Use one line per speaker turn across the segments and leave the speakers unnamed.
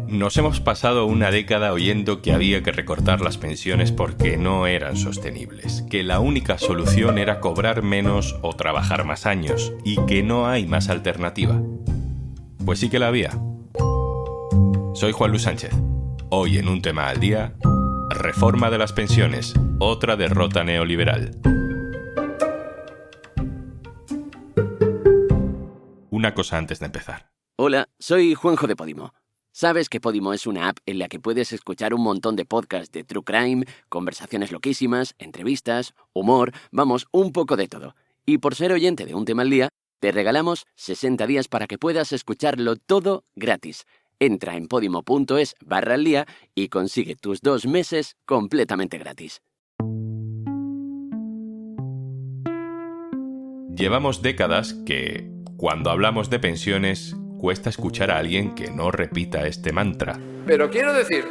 Nos hemos pasado una década oyendo que había que recortar las pensiones porque no eran sostenibles, que la única solución era cobrar menos o trabajar más años, y que no hay más alternativa. Pues sí que la había. Soy Juan Luis Sánchez. Hoy en Un Tema al Día, reforma de las pensiones, otra derrota neoliberal. Una cosa antes de empezar.
Hola, soy Juanjo de Podimo. ¿Sabes que Podimo es una app en la que puedes escuchar un montón de podcasts de true crime, conversaciones loquísimas, entrevistas, humor, vamos, un poco de todo? Y por ser oyente de Un Tema al Día, te regalamos 60 días para que puedas escucharlo todo gratis. Entra en podimo.es/al día y consigue tus 2 meses completamente gratis.
Llevamos décadas que, cuando hablamos de pensiones, cuesta escuchar a alguien que no repita este mantra.
Pero quiero decir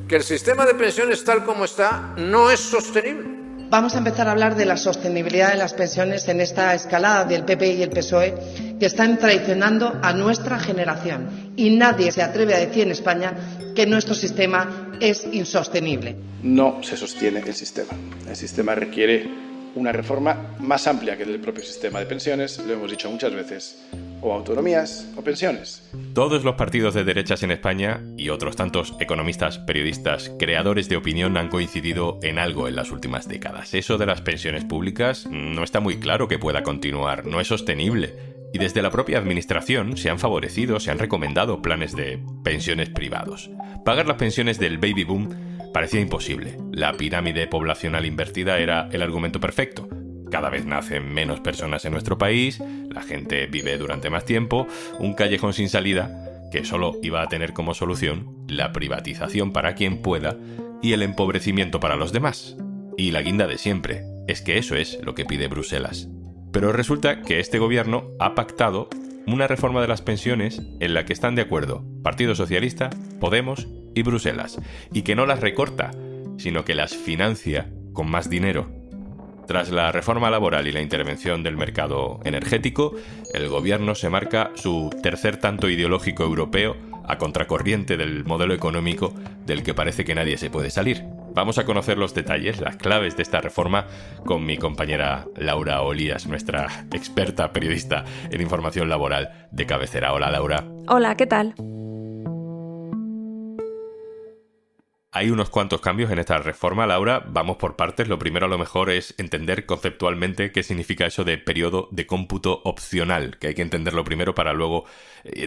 que el sistema de pensiones tal como está no es sostenible.
Vamos a empezar a hablar de la sostenibilidad de las pensiones en esta escalada del PP y el PSOE que están traicionando a nuestra generación. Y nadie se atreve a decir en España que nuestro sistema es insostenible.
No se sostiene el sistema. El sistema requiere una reforma más amplia que el del propio sistema de pensiones, lo hemos dicho muchas veces, o autonomías o pensiones.
Todos los partidos de derechas en España y otros tantos economistas, periodistas, creadores de opinión han coincidido en algo en las últimas décadas. Eso de las pensiones públicas no está muy claro que pueda continuar, no es sostenible. Y desde la propia administración se han favorecido, se han recomendado planes de pensiones privados. Pagar las pensiones del baby boom parecía imposible. La pirámide poblacional invertida era el argumento perfecto. Cada vez nacen menos personas en nuestro país, la gente vive durante más tiempo, un callejón sin salida que solo iba a tener como solución la privatización para quien pueda y el empobrecimiento para los demás. Y la guinda de siempre, es que eso es lo que pide Bruselas. Pero resulta que este gobierno ha pactado una reforma de las pensiones en la que están de acuerdo Partido Socialista, Podemos y Bruselas, y que no las recorta, sino que las financia con más dinero. Tras la reforma laboral y la intervención del mercado energético, el gobierno se marca su tercer tanto ideológico europeo a contracorriente del modelo económico del que parece que nadie se puede salir. Vamos a conocer los detalles, las claves de esta reforma con mi compañera Laura Olías, nuestra experta periodista en información laboral de cabecera. Hola, Laura.
Hola, ¿qué tal?
Hay unos cuantos cambios en esta reforma, Laura. Vamos por partes. Lo primero a lo mejor es entender conceptualmente qué significa eso de periodo de cómputo opcional, que hay que entenderlo primero para luego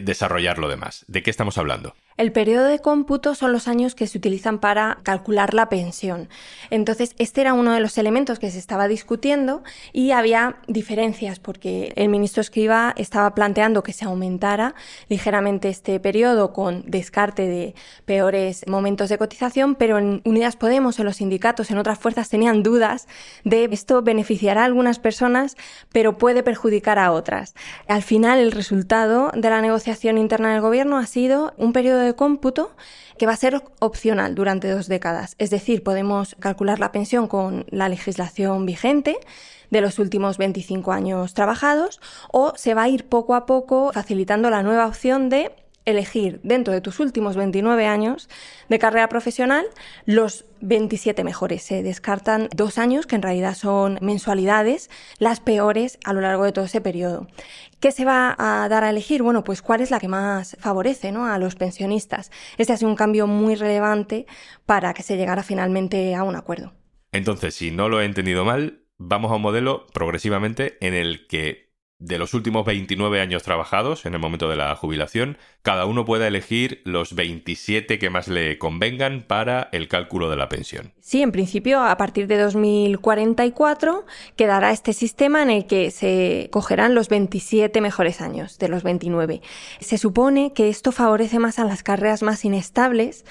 desarrollar lo demás. ¿De qué estamos hablando?
El periodo de cómputo son los años que se utilizan para calcular la pensión. Entonces, este era uno de los elementos que se estaba discutiendo y había diferencias porque el ministro Escrivá estaba planteando que se aumentara ligeramente este periodo con descarte de peores momentos de cotización, pero en Unidas Podemos, en los sindicatos, en otras fuerzas tenían dudas de esto beneficiará a algunas personas, pero puede perjudicar a otras. Al final, el resultado de la negociación interna del gobierno ha sido un periodo de cómputo que va a ser opcional durante 2 décadas. Es decir, podemos calcular la pensión con la legislación vigente de los últimos 25 años trabajados o se va a ir poco a poco facilitando la nueva opción de elegir dentro de tus últimos 29 años de carrera profesional los 27 mejores. Se descartan 2 años, que en realidad son mensualidades, las peores a lo largo de todo ese periodo. ¿Qué se va a dar a elegir? Bueno, pues cuál es la que más favorece, ¿no?, a los pensionistas. Este ha sido un cambio muy relevante para que se llegara finalmente a un acuerdo.
Entonces, si no lo he entendido mal, vamos a un modelo progresivamente en el que de los últimos 29 años trabajados, en el momento de la jubilación, cada uno pueda elegir los 27 que más le convengan para el cálculo de la pensión.
Sí, en principio, a partir de 2044 quedará este sistema en el que se cogerán los 27 mejores años de los 29. Se supone que esto favorece más a las carreras más inestables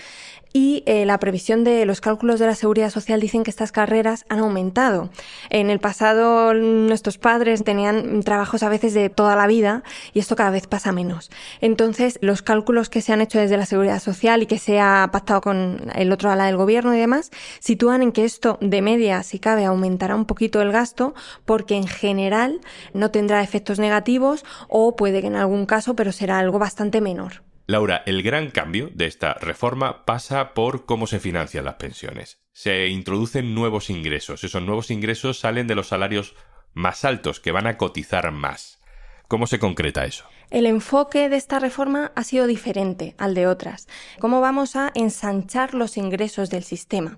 y la previsión de los cálculos de la Seguridad Social dicen que estas carreras han aumentado. En el pasado nuestros padres tenían trabajos a veces de toda la vida y esto cada vez pasa menos. Entonces los cálculos que se han hecho desde la Seguridad Social y que se ha pactado con el otro ala del gobierno y demás sitúan en que esto de media, si cabe, aumentará un poquito el gasto porque en general no tendrá efectos negativos o puede que en algún caso, pero será algo bastante menor.
Laura, el gran cambio de esta reforma pasa por cómo se financian las pensiones. Se introducen nuevos ingresos. Esos nuevos ingresos salen de los salarios más altos, que van a cotizar más. ¿Cómo se concreta eso?
El enfoque de esta reforma ha sido diferente al de otras. ¿Cómo vamos a ensanchar los ingresos del sistema?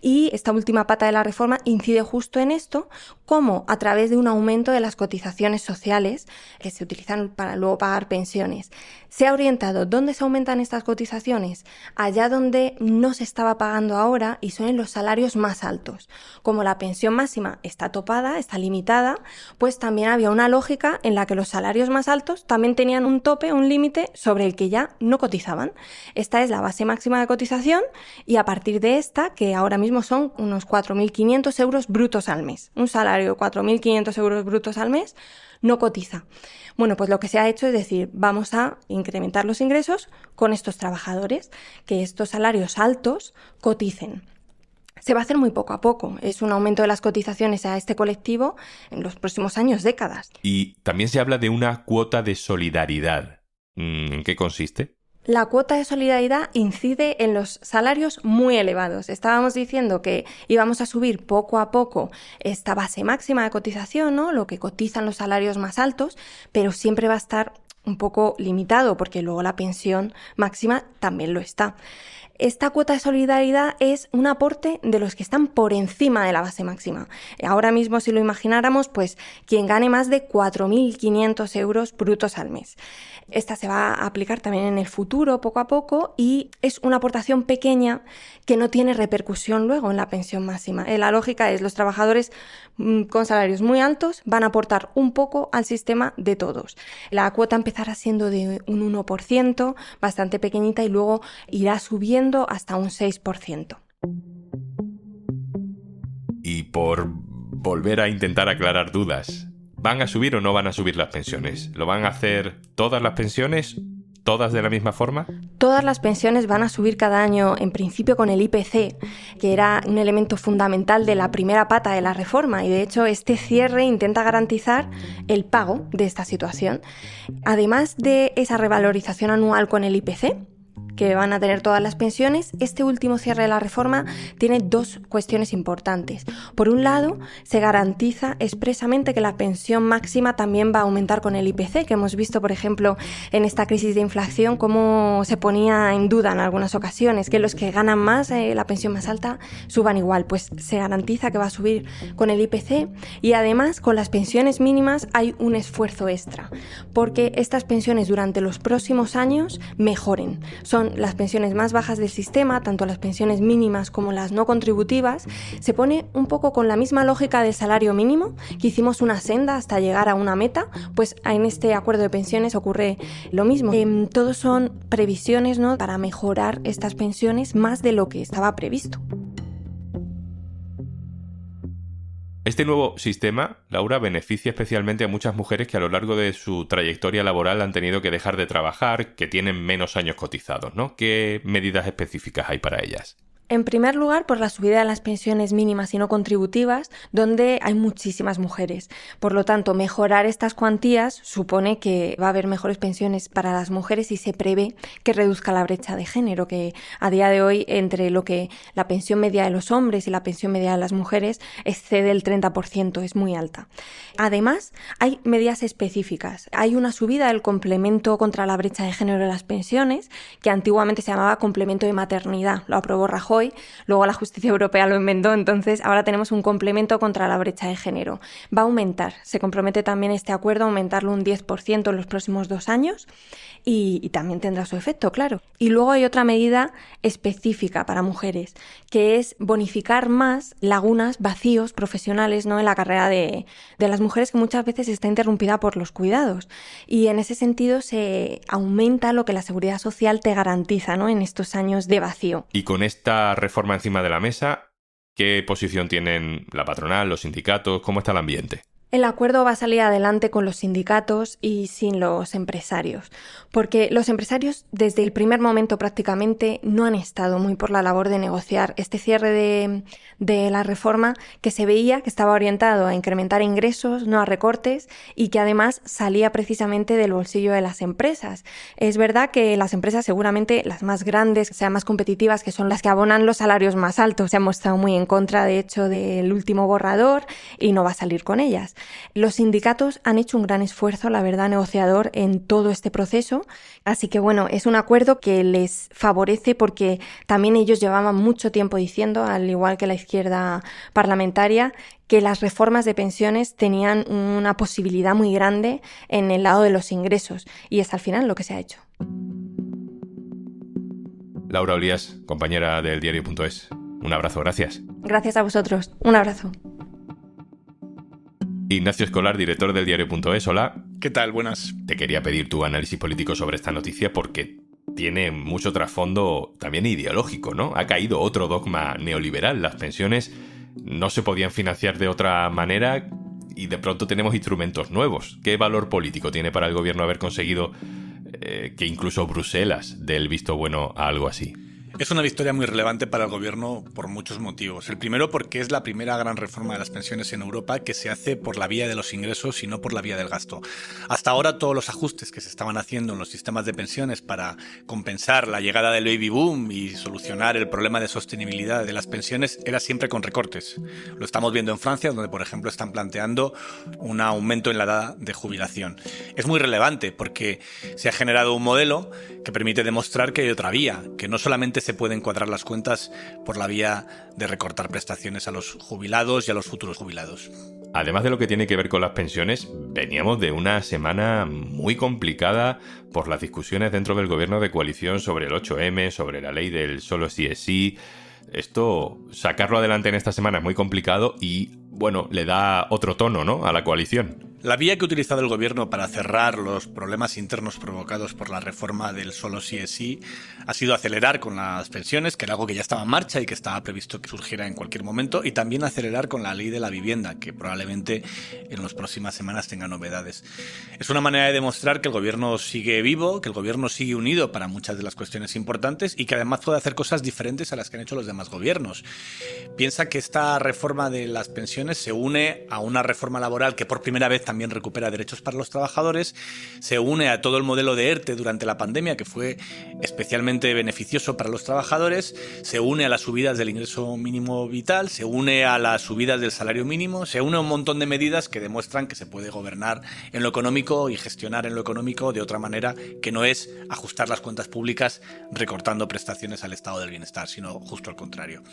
Y esta última pata de la reforma incide justo en esto, como a través de un aumento de las cotizaciones sociales que se utilizan para luego pagar pensiones. Se ha orientado dónde se aumentan estas cotizaciones, allá donde no se estaba pagando ahora y son en los salarios más altos. Como la pensión máxima está topada, está limitada, pues también había una lógica en la que los salarios más altos también tenían un tope, un límite sobre el que ya no cotizaban. Esta es la base máxima de cotización y a partir de esta, que ahora mismo son unos 4.500 euros brutos al mes, un salario de 4.500 euros brutos al mes, no cotiza. Bueno, pues lo que se ha hecho es decir, vamos a incrementar los ingresos con estos trabajadores, que estos salarios altos coticen. Se va a hacer muy poco a poco. Es un aumento de las cotizaciones a este colectivo en los próximos años, décadas.
Y también se habla de una cuota de solidaridad. ¿En qué consiste?
La cuota de solidaridad incide en los salarios muy elevados. Estábamos diciendo que íbamos a subir poco a poco esta base máxima de cotización, ¿no? Lo que cotizan los salarios más altos, pero siempre va a estar un poco limitado porque luego la pensión máxima también lo está. Esta cuota de solidaridad es un aporte de los que están por encima de la base máxima. Ahora mismo, si lo imagináramos, pues quien gane más de 4.500 euros brutos al mes. Esta se va a aplicar también en el futuro, poco a poco, y es una aportación pequeña que no tiene repercusión luego en la pensión máxima. La lógica es los trabajadores con salarios muy altos van a aportar un poco al sistema de todos. La cuota empezará siendo de un 1%, bastante pequeñita, y luego irá subiendo hasta un 6%.
Y por volver a intentar aclarar dudas, ¿van a subir o no van a subir las pensiones? ¿Lo van a hacer todas las pensiones? ¿Todas de la misma forma?
Todas las pensiones van a subir cada año, en principio con el IPC, que era un elemento fundamental de la primera pata de la reforma, y de hecho este cierre intenta garantizar el pago de esta situación. Además de esa revalorización anual con el IPC, que van a tener todas las pensiones, este último cierre de la reforma tiene dos cuestiones importantes. Por un lado, se garantiza expresamente que la pensión máxima también va a aumentar con el IPC, que hemos visto, por ejemplo, en esta crisis de inflación, cómo se ponía en duda en algunas ocasiones, que los que ganan más, la pensión más alta, suban igual. Pues se garantiza que va a subir con el IPC, y además con las pensiones mínimas hay un esfuerzo extra, porque estas pensiones durante los próximos años mejoren. Son las pensiones más bajas del sistema, tanto las pensiones mínimas como las no contributivas. Se pone un poco con la misma lógica del salario mínimo, que hicimos una senda hasta llegar a una meta, pues en este acuerdo de pensiones ocurre lo mismo. Todos son previsiones, ¿no?, para mejorar estas pensiones más de lo que estaba previsto.
Este nuevo sistema, Laura, beneficia especialmente a muchas mujeres que a lo largo de su trayectoria laboral han tenido que dejar de trabajar, que tienen menos años cotizados, ¿no? ¿Qué medidas específicas hay para ellas?
En primer lugar, por la subida de las pensiones mínimas y no contributivas, donde hay muchísimas mujeres. Por lo tanto, mejorar estas cuantías supone que va a haber mejores pensiones para las mujeres y se prevé que reduzca la brecha de género, que a día de hoy entre lo que la pensión media de los hombres y la pensión media de las mujeres excede el 30%, es muy alta. Además, hay medidas específicas. Hay una subida del complemento contra la brecha de género de las pensiones, que antiguamente se llamaba complemento de maternidad. Lo aprobó Rajoy. Luego la justicia europea lo enmendó, entonces ahora tenemos un complemento contra la brecha de género. Va a aumentar, se compromete también este acuerdo a aumentarlo un 10% en los próximos 2 años y también tendrá su efecto, claro. Y luego hay otra medida específica para mujeres, que es bonificar más lagunas, vacíos profesionales, ¿no?, en la carrera de las mujeres, que muchas veces está interrumpida por los cuidados. Y en ese sentido se aumenta lo que la Seguridad Social te garantiza, ¿no?, en estos años de vacío.
Y con esta reforma encima de la mesa, ¿qué posición tienen la patronal, los sindicatos? ¿Cómo está el ambiente?
El acuerdo va a salir adelante con los sindicatos y sin los empresarios, porque los empresarios desde el primer momento prácticamente no han estado muy por la labor de negociar este cierre de la reforma, que se veía que estaba orientado a incrementar ingresos, no a recortes, y que además salía precisamente del bolsillo de las empresas. Es verdad que las empresas, seguramente las más grandes, sean más competitivas, que son las que abonan los salarios más altos, se han mostrado muy en contra, de hecho, del último borrador y no va a salir con ellas. Los sindicatos han hecho un gran esfuerzo, la verdad, negociador en todo este proceso. Así que bueno, es un acuerdo que les favorece porque también ellos llevaban mucho tiempo diciendo, al igual que la izquierda parlamentaria, que las reformas de pensiones tenían una posibilidad muy grande en el lado de los ingresos. Y es al final lo que se ha hecho.
Laura Olías, compañera del diario.es. Un abrazo, gracias.
Gracias a vosotros. Un abrazo.
Ignacio Escolar, director del diario.es, hola.
¿Qué tal? Buenas.
Te quería pedir tu análisis político sobre esta noticia porque tiene mucho trasfondo también ideológico, ¿no? Ha caído otro dogma neoliberal. Las pensiones no se podían financiar de otra manera y de pronto tenemos instrumentos nuevos. ¿Qué valor político tiene para el gobierno haber conseguido que incluso Bruselas dé el visto bueno a algo así?
Es una victoria muy relevante para el gobierno por muchos motivos. El primero porque es la primera gran reforma de las pensiones en Europa que se hace por la vía de los ingresos y no por la vía del gasto. Hasta ahora todos los ajustes que se estaban haciendo en los sistemas de pensiones para compensar la llegada del baby boom y solucionar el problema de sostenibilidad de las pensiones era siempre con recortes. Lo estamos viendo en Francia, donde por ejemplo están planteando un aumento en la edad de jubilación. Es muy relevante porque se ha generado un modelo que permite demostrar que hay otra vía, que no solamente se pueden cuadrar las cuentas por la vía de recortar prestaciones a los jubilados y a los futuros jubilados.
Además de lo que tiene que ver con las pensiones, veníamos de una semana muy complicada por las discusiones dentro del gobierno de coalición sobre el 8M, sobre la ley del solo sí es sí. Esto, sacarlo adelante en esta semana es muy complicado y, bueno, le da otro tono, ¿no?, a la coalición.
La vía que ha utilizado el gobierno para cerrar los problemas internos provocados por la reforma del solo sí es sí ha sido acelerar con las pensiones, que era algo que ya estaba en marcha y que estaba previsto que surgiera en cualquier momento, y también acelerar con la ley de la vivienda, que probablemente en las próximas semanas tenga novedades. Es una manera de demostrar que el gobierno sigue vivo, que el gobierno sigue unido para muchas de las cuestiones importantes y que además puede hacer cosas diferentes a las que han hecho los demás gobiernos. Piensa que esta reforma de las pensiones se une a una reforma laboral que por primera vez también recupera derechos para los trabajadores, se une a todo el modelo de ERTE durante la pandemia, que fue especialmente beneficioso para los trabajadores, se une a las subidas del ingreso mínimo vital, se une a las subidas del salario mínimo, se une a un montón de medidas que demuestran que se puede gobernar en lo económico y gestionar en lo económico de otra manera, que no es ajustar las cuentas públicas recortando prestaciones al estado del bienestar, sino justo al contrario.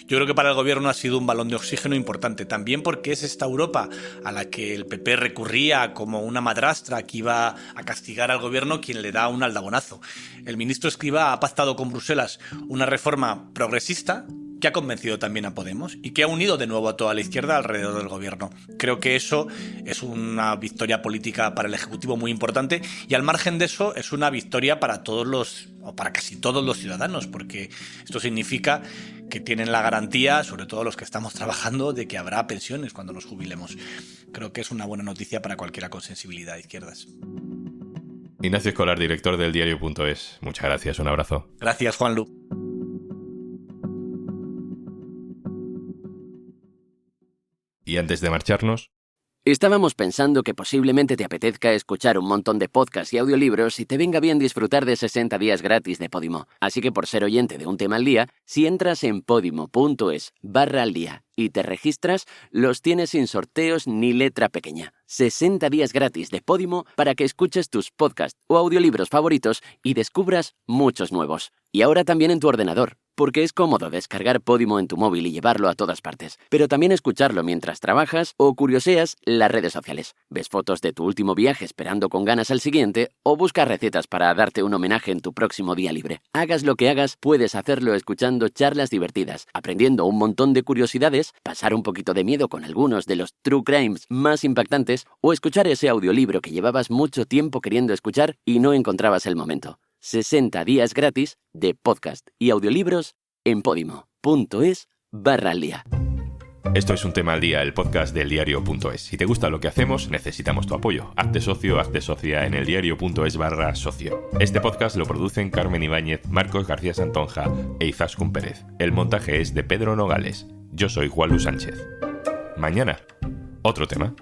Yo creo que para el gobierno ha sido un balón de oxígeno importante, también porque es esta Europa a la que el PP recurría como una madrastra que iba a castigar al gobierno quien le da un aldabonazo. El ministro Escrivá ha pactado con Bruselas una reforma progresista que ha convencido también a Podemos y que ha unido de nuevo a toda la izquierda alrededor del gobierno. Creo que eso es una victoria política para el Ejecutivo muy importante y al margen de eso es una victoria para para casi todos los ciudadanos, porque esto significa que tienen la garantía, sobre todo los que estamos trabajando, de que habrá pensiones cuando nos jubilemos. Creo que es una buena noticia para cualquiera con sensibilidad de izquierdas.
Ignacio Escolar, director del diario.es. Muchas gracias, un abrazo.
Gracias, Juanlu.
Y antes de marcharnos...
Estábamos pensando que posiblemente te apetezca escuchar un montón de podcasts y audiolibros y te venga bien disfrutar de 60 días gratis de Podimo. Así que por ser oyente de Un Tema al Día, si entras en podimo.es/al-día y te registras, los tienes sin sorteos ni letra pequeña. 60 días gratis de Podimo para que escuches tus podcasts o audiolibros favoritos y descubras muchos nuevos. Y ahora también en tu ordenador, porque es cómodo descargar Podimo en tu móvil y llevarlo a todas partes, pero también escucharlo mientras trabajas o curioseas las redes sociales. Ves fotos de tu último viaje esperando con ganas al siguiente o buscas recetas para darte un homenaje en tu próximo día libre. Hagas lo que hagas, puedes hacerlo escuchando charlas divertidas, aprendiendo un montón de curiosidades, pasar un poquito de miedo con algunos de los true crimes más impactantes o escuchar ese audiolibro que llevabas mucho tiempo queriendo escuchar y no encontrabas el momento. 60 días gratis de podcast y audiolibros en podimo.es/al-día.
Esto es Un Tema al Día, el podcast del diario.es. Si te gusta lo que hacemos, necesitamos tu apoyo. Hazte socio, hazte socia en eldiario.es/socio. Este podcast lo producen Carmen Ibáñez, Marcos García Santonja e Izaskun Pérez. El montaje es de Pedro Nogales. Yo soy Juan Luis Sánchez. Mañana, otro tema.